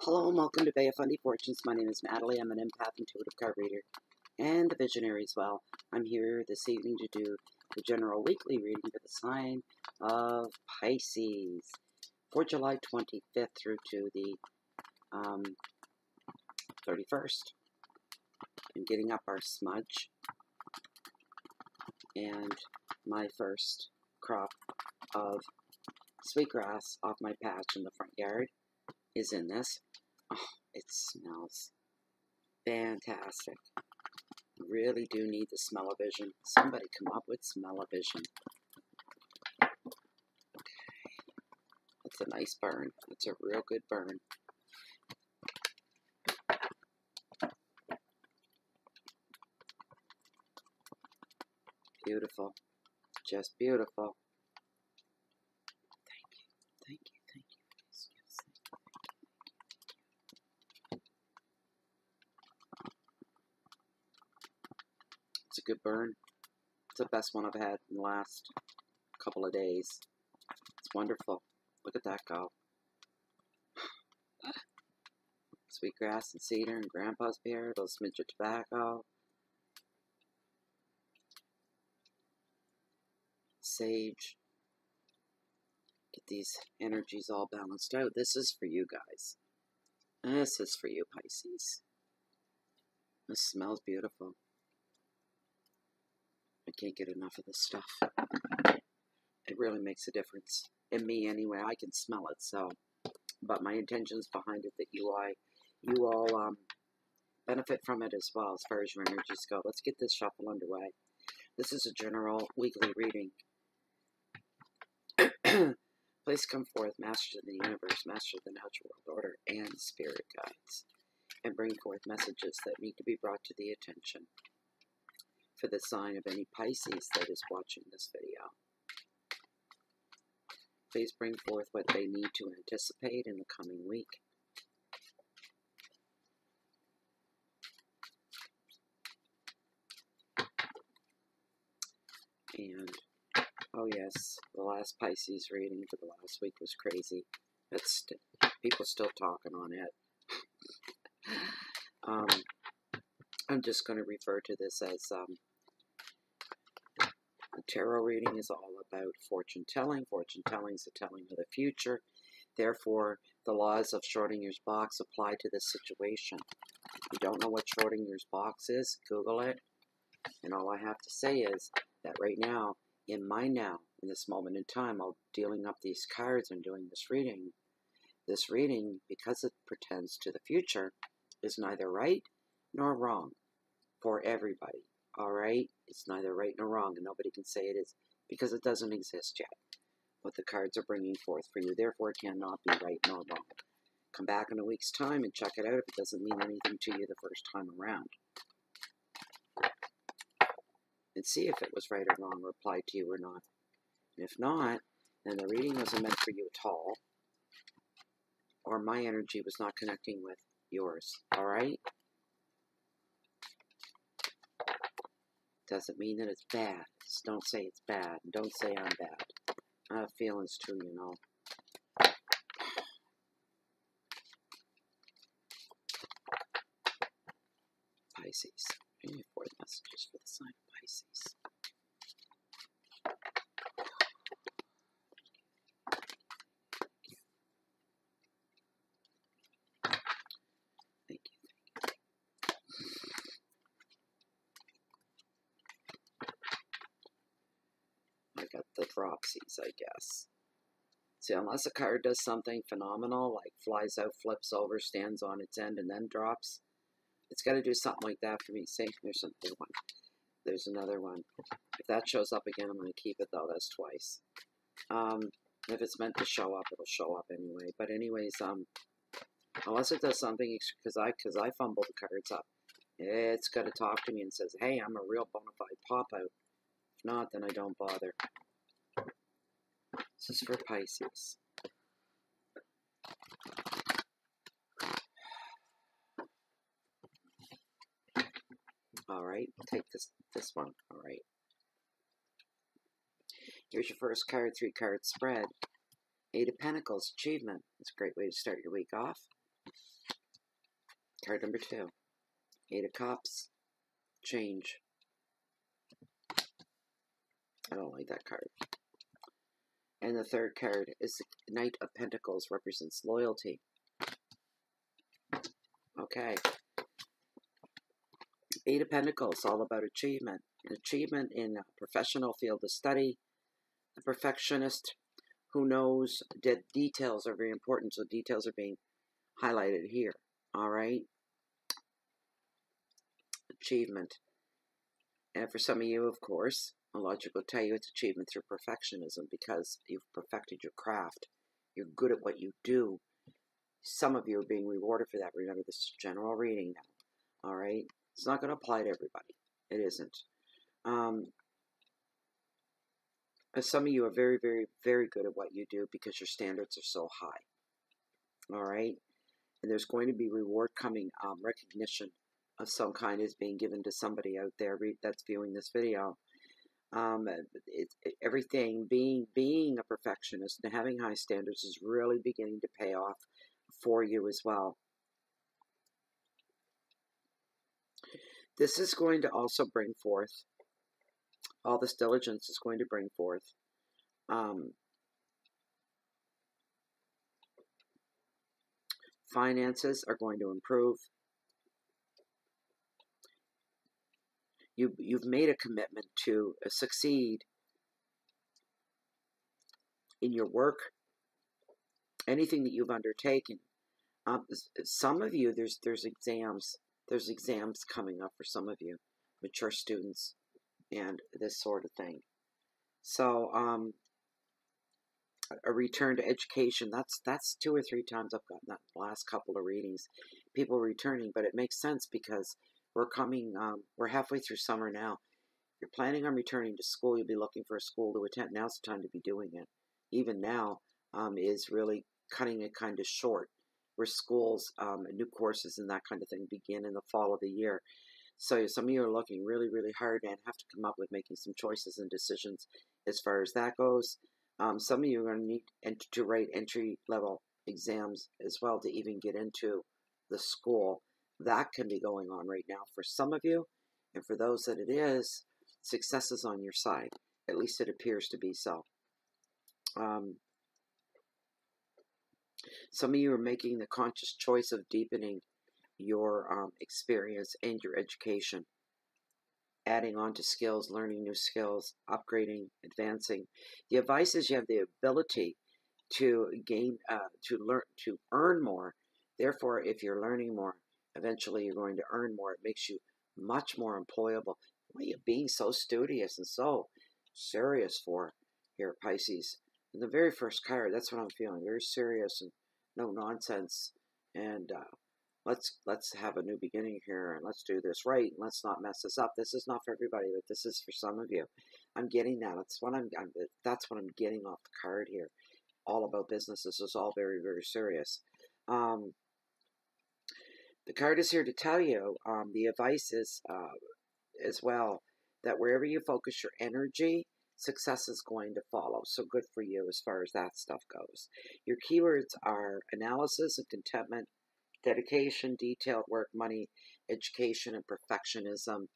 Hello and welcome to Bay of Fundy Fortunes. My name is Natalie. I'm an empath, intuitive card reader, and a visionary as well. I'm here this evening to do the general weekly reading for the sign of Pisces for July 25th through to the 31st. I'm getting up our smudge and my first crop of sweetgrass off my patch in the front yard is in this. Oh, it smells fantastic. Really do need the smell-o-vision. Somebody come up with smell-o-vision. That's a nice burn. That's a real good burn. Beautiful. Just beautiful. Thank you. Thank you. Thank you. Yes, yes, thank you. It's a good burn. It's the best one I've had in the last couple of days. It's wonderful. Look at that go. Sweetgrass and cedar and grandpa's pear, a little smidge of tobacco. Sage. Get these energies all balanced out. This is for you guys. This is for you, Pisces. This smells beautiful. I can't get enough of this stuff. It really makes a difference. In me anyway, I can smell it, so. But my intention's behind it that you all benefit from it as well as far as your energies go. Let's get this shuffle underway. This is a general weekly reading. Please come forth, masters of the universe, masters of the natural world order, and spirit guides, and bring forth messages that need to be brought to the attention for the sign of any Pisces that is watching this video. Please bring forth what they need to anticipate in the coming week. And, oh yes, the last Pisces reading for the last week was crazy. People still talking on it. I'm just going to refer to this as a tarot reading is all about fortune telling. Fortune telling is the telling of the future. Therefore, the laws of Schrodinger's box apply to this situation. If you don't know what Schrodinger's box is, Google it. And all I have to say is that right now, in this moment in time, while dealing up these cards and doing this reading, because it pertains to the future, is neither right nor wrong for everybody. All right? It's neither right nor wrong, and nobody can say it is because it doesn't exist yet. What the cards are bringing forth for you, therefore, it cannot be right nor wrong. Come back in a week's time and check it out if it doesn't mean anything to you the first time around. And see if it was right or wrong or applied to you or not. And if not, then the reading wasn't meant for you at all, or my energy was not connecting with yours. All right? Doesn't mean that it's bad. Just don't say it's bad. And don't say I'm bad. I have feelings too, you know. Pisces. Bring forth messages for the sign of Pisces. Thank you. I got the dropsies, I guess. See, unless a card does something phenomenal, like flies out, flips over, stands on its end, and then drops, it's got to do something like that for me. See, there's another one. There's another one. If that shows up again, I'm going to keep it, though. That's twice. If it's meant to show up, it'll show up anyway. But anyways, unless it does something, because I fumble the cards up, it's got to talk to me and says, hey, I'm a real bona fide pop-out. If not, then I don't bother. This is for Pisces. Alright, take this one. Alright. Here's your first card, 3-card spread. 8 of Pentacles, achievement. It's a great way to start your week off. Card number 2. 8 of Cups. Change. I don't like that card. And the third card is the Knight of Pentacles, represents loyalty. Okay. 8 of Pentacles, all about achievement. An achievement in a professional field of study. A perfectionist who knows that details are very important, so details are being highlighted here. All right? Achievement. And for some of you, of course, logic will tell you it's achievement through perfectionism because you've perfected your craft. You're good at what you do. Some of you are being rewarded for that. Remember, this is general reading now. All right? It's not going to apply to everybody. It isn't. Some of you are very, very, very good at what you do because your standards are so high. All right? And there's going to be reward coming, recognition of some kind is being given to somebody out there that's viewing this video. Everything, being a perfectionist and having high standards is really beginning to pay off for you as well. This is going to also bring forth, all this diligence is going to bring forth finances are going to improve. You've made a commitment to succeed in your work, anything that you've undertaken. Some of you, there's exams. There's exams coming up for some of you, mature students, and this sort of thing. So, a return to education, that's 2 or 3 times I've gotten that last couple of readings. People returning, but it makes sense because we're halfway through summer now. If you're planning on returning to school, you'll be looking for a school to attend. Now's the time to be doing it. Even now is really cutting it kind of short, where schools, new courses and that kind of thing begin in the fall of the year. So some of you are looking really, really hard and have to come up with making some choices and decisions as far as that goes. Some of you are going to need to write entry-level exams as well to even get into the school. That can be going on right now for some of you. And for those that it is, success is on your side. At least it appears to be so. Some of you are making the conscious choice of deepening your experience and your education. Adding on to skills, learning new skills, upgrading, advancing. The advice is you have the ability to gain, to earn more. Therefore, if you're learning more, eventually you're going to earn more. It makes you much more employable. What are you being so studious and so serious for here, Pisces? In the very first card, that's what I'm feeling. Very serious and no nonsense. And let's have a new beginning here, and let's do this right, and let's not mess this up. This is not for everybody, but this is for some of you. I'm getting that. That's what I'm getting off the card here. All about business. This is all very, very serious. The card is here to tell you, the advice is as well, that wherever you focus your energy, success is going to follow. So good for you as far as that stuff goes. Your keywords are analysis and contentment, dedication, detailed work, money, education, and perfectionism.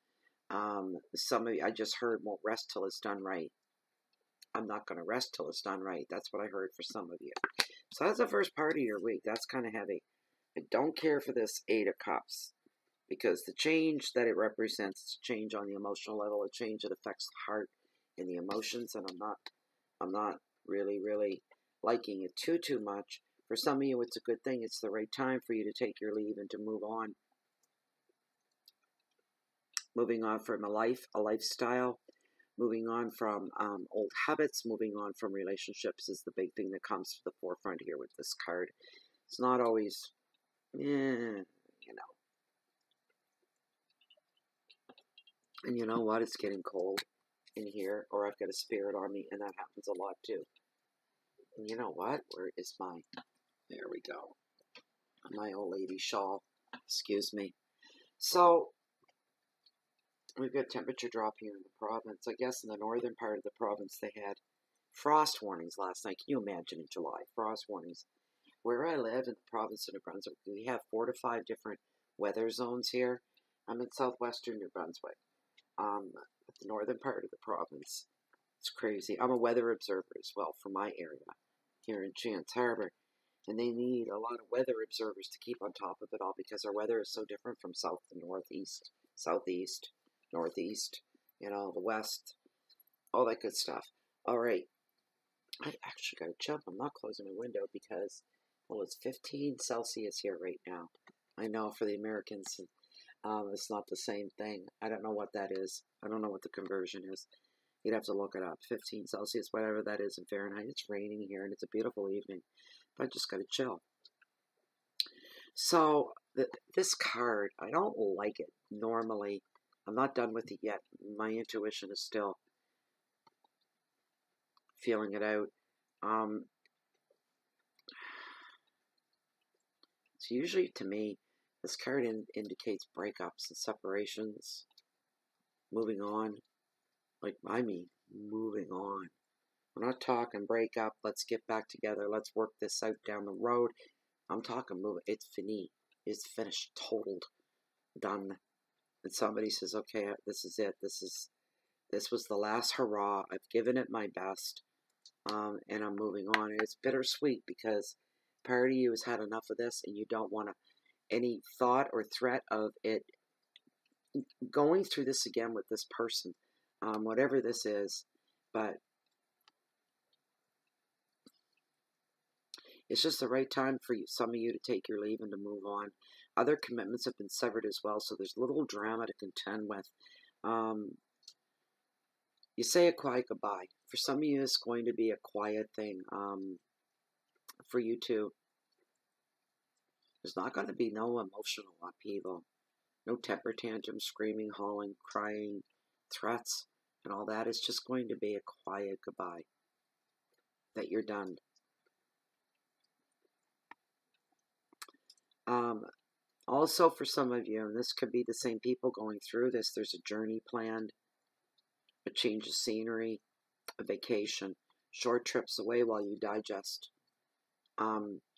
Some of you, I just heard, won't rest till it's done right. I'm not going to rest till it's done right. That's what I heard for some of you. So that's the first part of your week. That's kind of heavy. I don't care for this 8 of Cups because the change that it represents is a change on the emotional level, a change that affects the heart and the emotions, and I'm not really, really liking it too much. For some of you, it's a good thing. It's the right time for you to take your leave and to move on. Moving on from a lifestyle, moving on from old habits, moving on from relationships is the big thing that comes to the forefront here with this card. It's not always, you know. And you know what? It's getting cold in here, or I've got a spirit on me, and that happens a lot too. And you know what? Where is my... There we go. My old lady shawl. Excuse me. So, we've got temperature drop here in the province. I guess in the northern part of the province they had frost warnings last night. Can you imagine in July? Frost warnings. Where I live in the province of New Brunswick, we have 4 to 5 different weather zones here. I'm in southwestern New Brunswick, the northern part of the province. It's crazy. I'm a weather observer as well for my area here in Chance Harbor. And they need a lot of weather observers to keep on top of it all because our weather is so different from south to northeast, southeast, northeast, the west, all that good stuff. All right. I actually got to jump. I'm not closing my window because, well, it's 15 Celsius here right now. I know for the Americans, it's not the same thing. I don't know what that is. I don't know what the conversion is. You'd have to look it up. 15 Celsius, whatever that is in Fahrenheit. It's raining here and it's a beautiful evening. But I just got to chill. So, this card, I don't like it normally. I'm not done with it yet. My intuition is still feeling it out. So usually to me, this card indicates breakups and separations, moving on. Like, I mean, moving on. We're not talking break up, let's get back together, let's work this out down the road. I'm talking moving. It's fini. It's finished, totaled, done. And somebody says, okay, this is it. This was the last hurrah. I've given it my best. And I'm moving on. And it's bittersweet because part of you has had enough of this and you don't want any thought or threat of it going through this again with this person, whatever this is. But it's just the right time for some of you to take your leave and to move on. Other commitments have been severed as well, so there's little drama to contend with. You say a quiet goodbye. For some of you, it's going to be a quiet thing. For you too. There's not going to be no emotional upheaval. No temper tantrum, screaming, hauling, crying, threats, and all that. It's just going to be a quiet goodbye. That you're done. Also, for some of you, and this could be the same people going through this, there's a journey planned, a change of scenery, a vacation, short trips away while you digest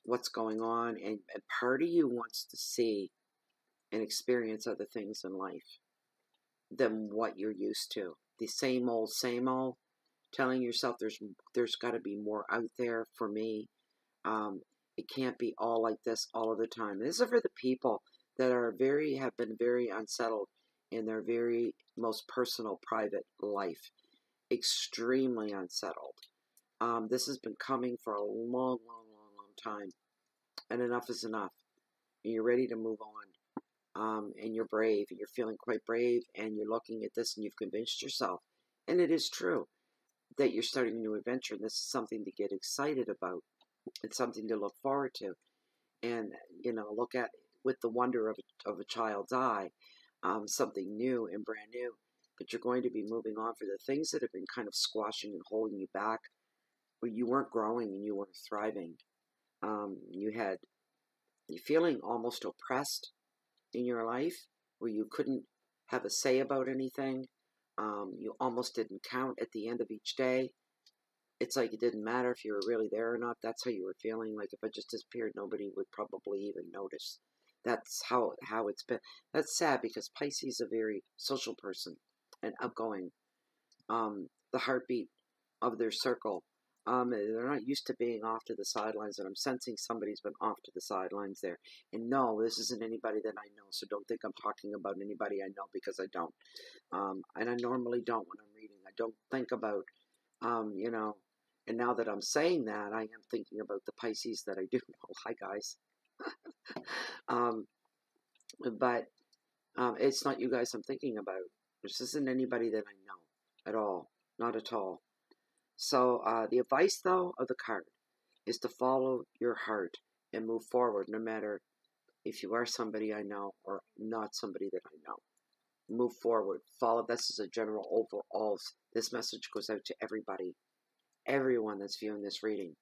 what's going on, and part of you wants to see and experience other things in life than what you're used to. The same old, telling yourself there's got to be more out there for me. It can't be all like this all of the time. This is for the people that have been very unsettled in their very most personal, private life. Extremely unsettled. This has been coming for a long time. And enough is enough. And you're ready to move on. And you're brave. And you're feeling quite brave. And you're looking at this and you've convinced yourself. And it is true that you're starting a new adventure. And this is something to get excited about. It's something to look forward to. And, look at with the wonder of a child's eye. Something new and brand new. But you're going to be moving on for the things that have been kind of squashing and holding you back. Where you weren't growing and you weren't thriving. You're feeling almost oppressed in your life. Where you couldn't have a say about anything. You almost didn't count at the end of each day. It's like it didn't matter if you were really there or not. That's how you were feeling. Like if I just disappeared, nobody would probably even notice. That's how it's been. That's sad because Pisces is a very social person and outgoing. The heartbeat of their circle. They're not used to being off to the sidelines, and I'm sensing somebody's been off to the sidelines there. And no, this isn't anybody that I know, so don't think I'm talking about anybody I know because I don't. And I normally don't when I'm reading. I don't think about, and now that I'm saying that, I am thinking about the Pisces that I do know. Hi, guys. But it's not you guys I'm thinking about. This isn't anybody that I know at all. Not at all. So the advice, though, of the card is to follow your heart and move forward, no matter if you are somebody I know or not somebody that I know. Move forward. Follow. This is a general overall. This message goes out to everybody. Everyone that's viewing this reading.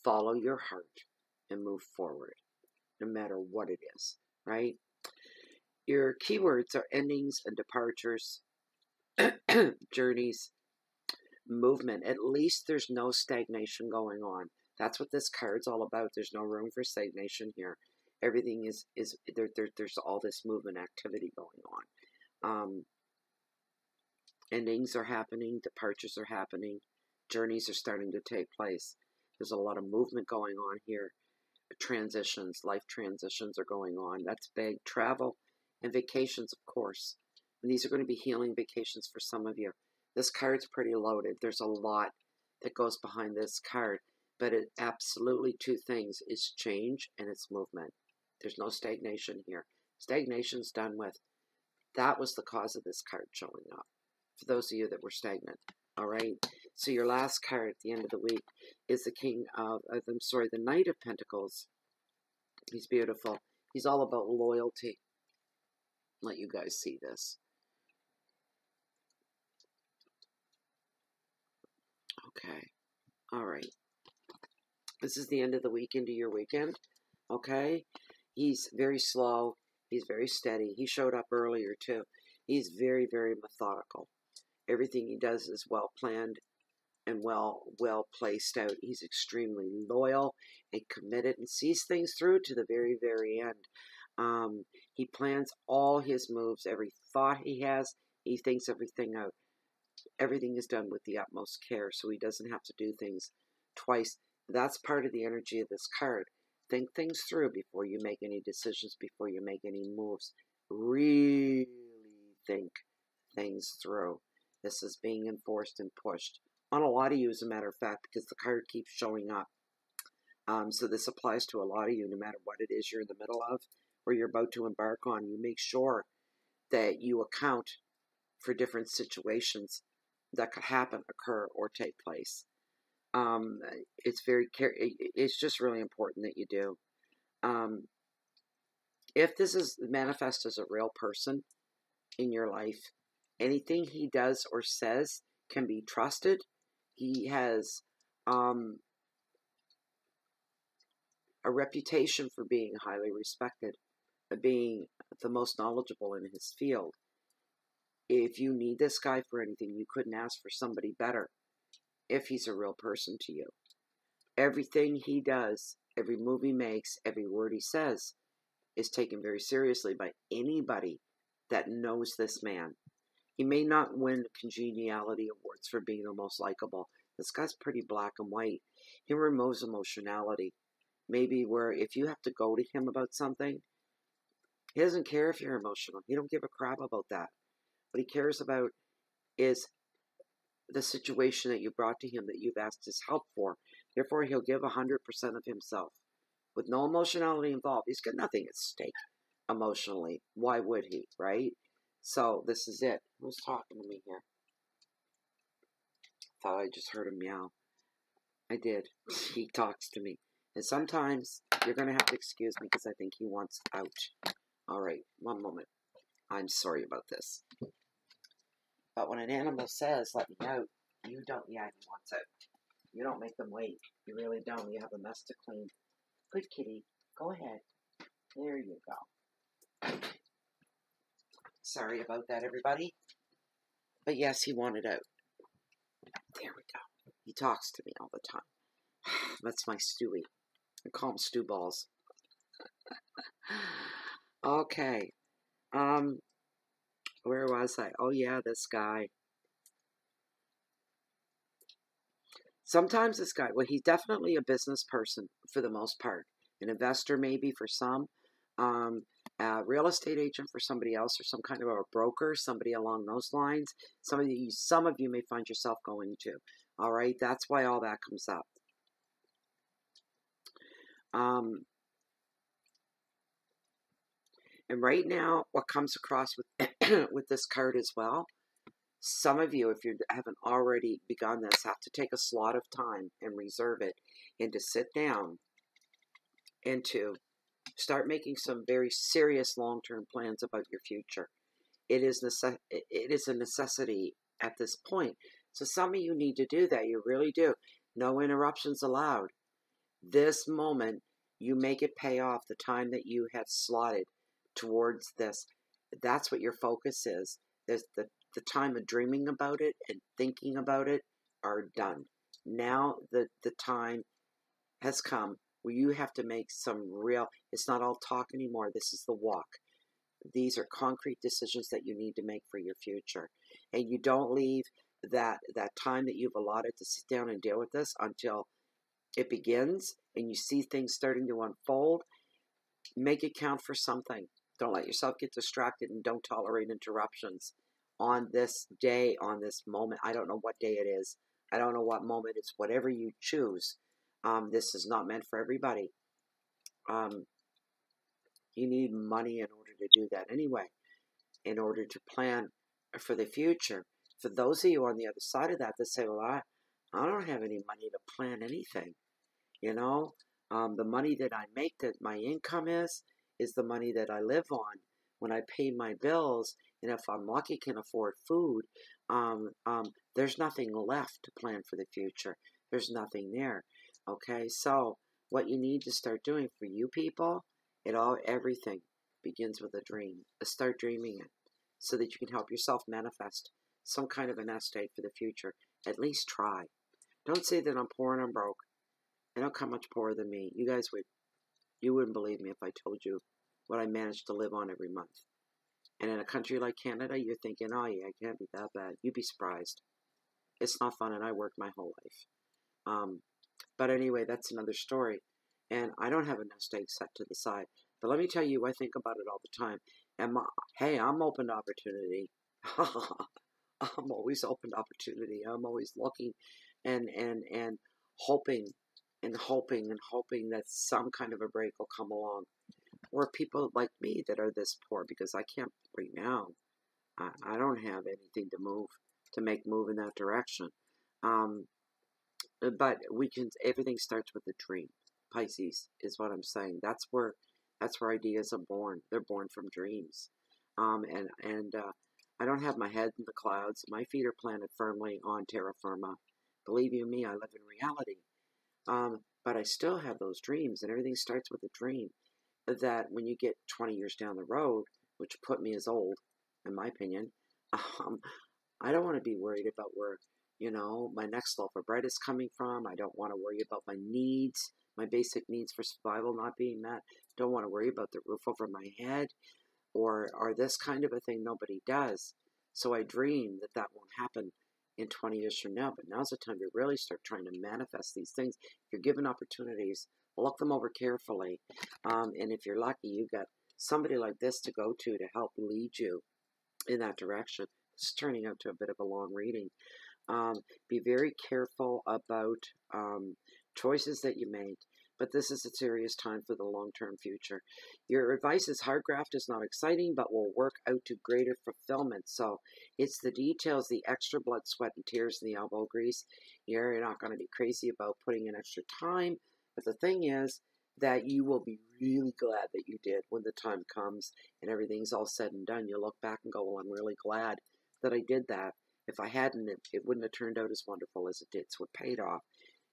Follow your heart and move forward, no matter what it is, right? Your keywords are endings and departures, journeys, movement. At least there's no stagnation going on. That's what this card's all about. There's no room for stagnation here. Everything is there's all this movement activity going on. Endings are happening, departures are happening, journeys are starting to take place. There's a lot of movement going on here. Transitions, life transitions are going on. That's big. Travel and vacations, of course. And these are going to be healing vacations for some of you. This card's pretty loaded. There's a lot that goes behind this card. But it absolutely two things. It's change and it's movement. There's no stagnation here. Stagnation's done with. That was the cause of this card showing up. For those of you that were stagnant. All right. So your last card at the end of the week is the the Knight of Pentacles. He's beautiful. He's all about loyalty. Let you guys see this. Okay. All right. This is the end of the week into your weekend. Okay. He's very slow. He's very steady. He showed up earlier too. He's very, very methodical. Everything he does is well planned and well placed out. He's extremely loyal and committed and sees things through to the very, very end. He plans all his moves, every thought he has, he thinks everything out. Everything is done with the utmost care, so he doesn't have to do things twice. That's part of the energy of this card. Think things through before you make any decisions, before you make any moves. Really think things through. This is being enforced and pushed on a lot of you, as a matter of fact, because the card keeps showing up. So this applies to a lot of you, no matter what it is you're in the middle of or you're about to embark on. You make sure that you account for different situations that could happen, occur, or take place. It's just really important that you do. If this is manifest as a real person in your life, anything he does or says can be trusted. He has a reputation for being highly respected, being the most knowledgeable in his field. If you need this guy for anything, you couldn't ask for somebody better if he's a real person to you. Everything he does, every move he makes, every word he says is taken very seriously by anybody that knows this man. He may not win congeniality awards for being the most likable. This guy's pretty black and white. He removes emotionality. Maybe where if you have to go to him about something, he doesn't care if you're emotional. He don't give a crap about that. What he cares about is the situation that you brought to him that you've asked his help for. Therefore, he'll give 100% of himself with no emotionality involved. He's got nothing at stake emotionally. Why would he, right? So this is it. Who's talking to me here? Thought I just heard him meow. I did. He talks to me. And sometimes you're going to have to excuse me because I think he wants out. All right, one moment. I'm sorry about this. But when an animal says, let me out, you don't, yeah, he wants out. You don't make them wait. You really don't. You have a mess to clean. Good kitty. Go ahead. There you go. Sorry about that, everybody. But yes, he wanted out. There we go. He talks to me all the time. That's my Stewie. I call him Stew Balls. Okay. Where was I? Oh, yeah, this guy. Sometimes this guy, well, he's definitely a business person for the most part. An investor maybe for some. A real estate agent for somebody else, or some kind of a broker, somebody along those lines. Some of you may find yourself going to. All right, that's why all that comes up. And right now, what comes across with with this card as well, some of you, if you haven't already begun this, have to take a slot of time and reserve it, and to sit down and to start making some very serious long-term plans about your future. It is a necessity at this point. So some of you need to do that. You really do. No interruptions allowed. This moment, you make it pay off the time that you have slotted towards this. That's what your focus is. There's the time of dreaming about it and thinking about it are done. Now the time has come where you have to make some real, it's not all talk anymore. This is the walk. These are concrete decisions that you need to make for your future. And you don't leave that time that you've allotted to sit down and deal with this until it begins and you see things starting to unfold. Make it count for something. Don't let yourself get distracted, and don't tolerate interruptions on this day, on this moment. I don't know what day it is. I don't know what moment it's. Whatever you choose. This is not meant for everybody. You need money in order to do that anyway, in order to plan for the future. For those of you on the other side of that say, well, I don't have any money to plan anything. You know, the money that I make, that my income is the money that I live on when I pay my bills. And if I'm lucky, can afford food, there's nothing left to plan for the future. There's nothing there. Okay, so what you need to start doing for you people, everything begins with a dream. Start dreaming it so that you can help yourself manifest some kind of a nest egg for the future. At least try. Don't say that I'm poor and I'm broke. I don't come much poorer than me. You wouldn't believe me if I told you what I managed to live on every month. And in a country like Canada, you're thinking, oh yeah, it can't be that bad. You'd be surprised. It's not fun, and I worked my whole life. But anyway, that's another story. And I don't have a nest egg set to the side. But let me tell you, I think about it all the time. And hey, I'm open to opportunity. I'm always open to opportunity. I'm always looking and hoping and hoping that some kind of a break will come along. Or people like me that are this poor, because I can't right now. I don't have anything to make move in that direction. But everything starts with a dream. Pisces is what I'm saying. That's where ideas are born. They're born from dreams. I don't have my head in the clouds. My feet are planted firmly on terra firma. Believe you me, I live in reality. But I still have those dreams, and everything starts with a dream. That when you get 20 years down the road, which put me as old, in my opinion, I don't want to be worried about where, my next loaf of bread is coming from. I don't want to worry about my needs, my basic needs for survival not being met. Don't want to worry about the roof over my head or this kind of a thing. Nobody does. So I dream that won't happen in 20 years from now. But now's the time to really start trying to manifest these things. If you're given opportunities, look them over carefully. And if you're lucky, you got somebody like this to go to help lead you in that direction. It's turning out to a bit of a long reading. Be very careful about choices that you make. But this is a serious time for the long-term future. Your advice is hard graft is not exciting, but will work out to greater fulfillment. So it's the details, the extra blood, sweat, and tears, and the elbow grease. You're not going to be crazy about putting in extra time. But the thing is that you will be really glad that you did when the time comes and everything's all said and done. You look back and go, well, I'm really glad that I did that. If I hadn't, it wouldn't have turned out as wonderful as it did. So it paid off.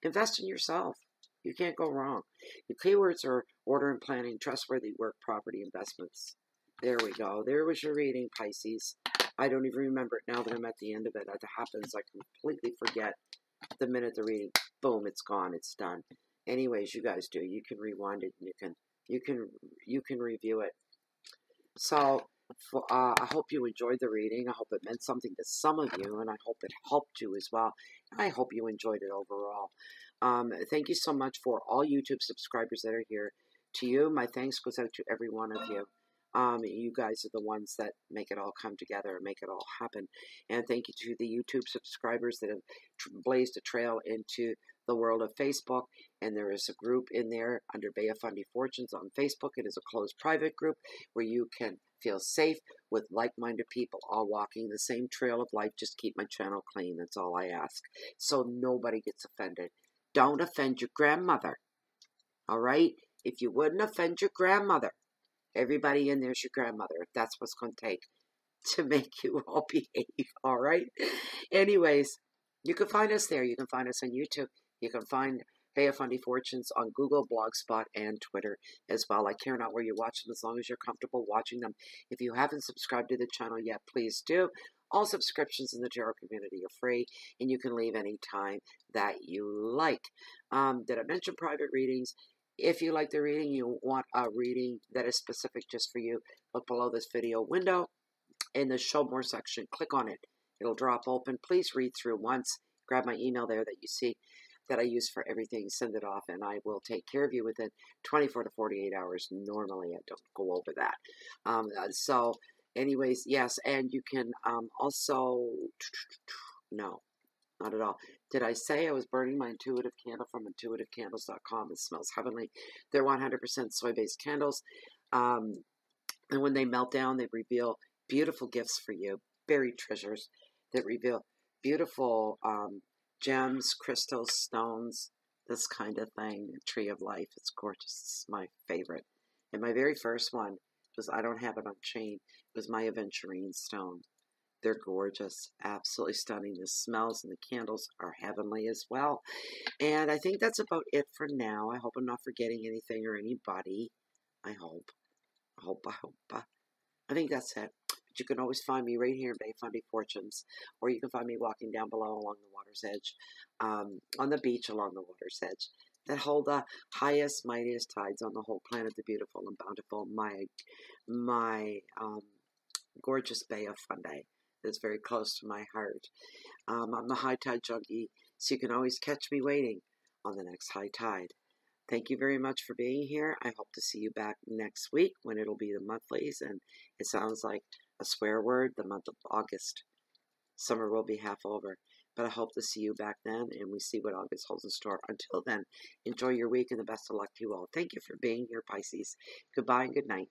Invest in yourself. You can't go wrong. Your keywords are order and planning, trustworthy work, property, investments. There we go. There was your reading, Pisces. I don't even remember it now that I'm at the end of it. As it happens, I completely forget the minute the reading, boom, it's gone, it's done. Anyways, you guys do. You can rewind it and you can review it. So I hope you enjoyed the reading. I hope it meant something to some of you, and I hope it helped you as well. I hope you enjoyed it overall. Thank you so much for all YouTube subscribers that are here. To you, my thanks goes out to every one of you. You guys are the ones that make it all come together and make it all happen. And thank you to the YouTube subscribers that have blazed a trail into the world of Facebook. And there is a group in there under Bea Fundy Fortunes on Facebook. It is a closed private group where you can feel safe with like-minded people all walking the same trail of life. Just keep my channel clean. That's all I ask. So nobody gets offended. Don't offend your grandmother. All right? If you wouldn't offend your grandmother, everybody in there's your grandmother, if that's what's going to take to make you all behave, all right? Anyways, you can find us there. You can find us on YouTube. You can find Bea Fundy Fortunes on Google, Blogspot, and Twitter as well. I care not where you watch them as long as you're comfortable watching them. If you haven't subscribed to the channel yet, please do. All subscriptions in the tarot community are free, and you can leave any time that you like. Did I mention private readings? If you like the reading, you want a reading that is specific just for you, look below this video window in the show more section. Click on it. It'll drop open. Please read through once. Grab my email there that you see that I use for everything. Send it off, and I will take care of you within 24 to 48 hours. Normally, I don't go over that. So, anyways, yes, and you can also... No, not at all. Did I say I was burning my intuitive candle from intuitivecandles.com? It smells heavenly. They're 100% soy-based candles. And when they melt down, they reveal beautiful gifts for you, buried treasures that reveal beautiful gems, crystals, stones, this kind of thing. Tree of Life. It's gorgeous. It's my favorite. And my very first one was, I don't have it on chain, it was my aventurine stone. They're gorgeous, absolutely stunning. The smells and the candles are heavenly as well. And I think that's about it for now. I hope I'm not forgetting anything or anybody. I hope. I think that's it. But you can always find me right here in Bay Fundy Fortunes, or you can find me walking down below along the water's edge, on the beach along the water's edge, that hold the highest, mightiest tides on the whole planet, the beautiful and bountiful, my gorgeous Bay of Fundy. That's very close to my heart. I'm a high tide junkie, so you can always catch me waiting on the next high tide. Thank you very much for being here. I hope to see you back next week when it'll be the monthlies, and it sounds like a swear word, the month of August. Summer will be half over, but I hope to see you back then, and we see what August holds in store. Until then, enjoy your week and the best of luck to you all. Thank you for being here, Pisces. Goodbye and good night.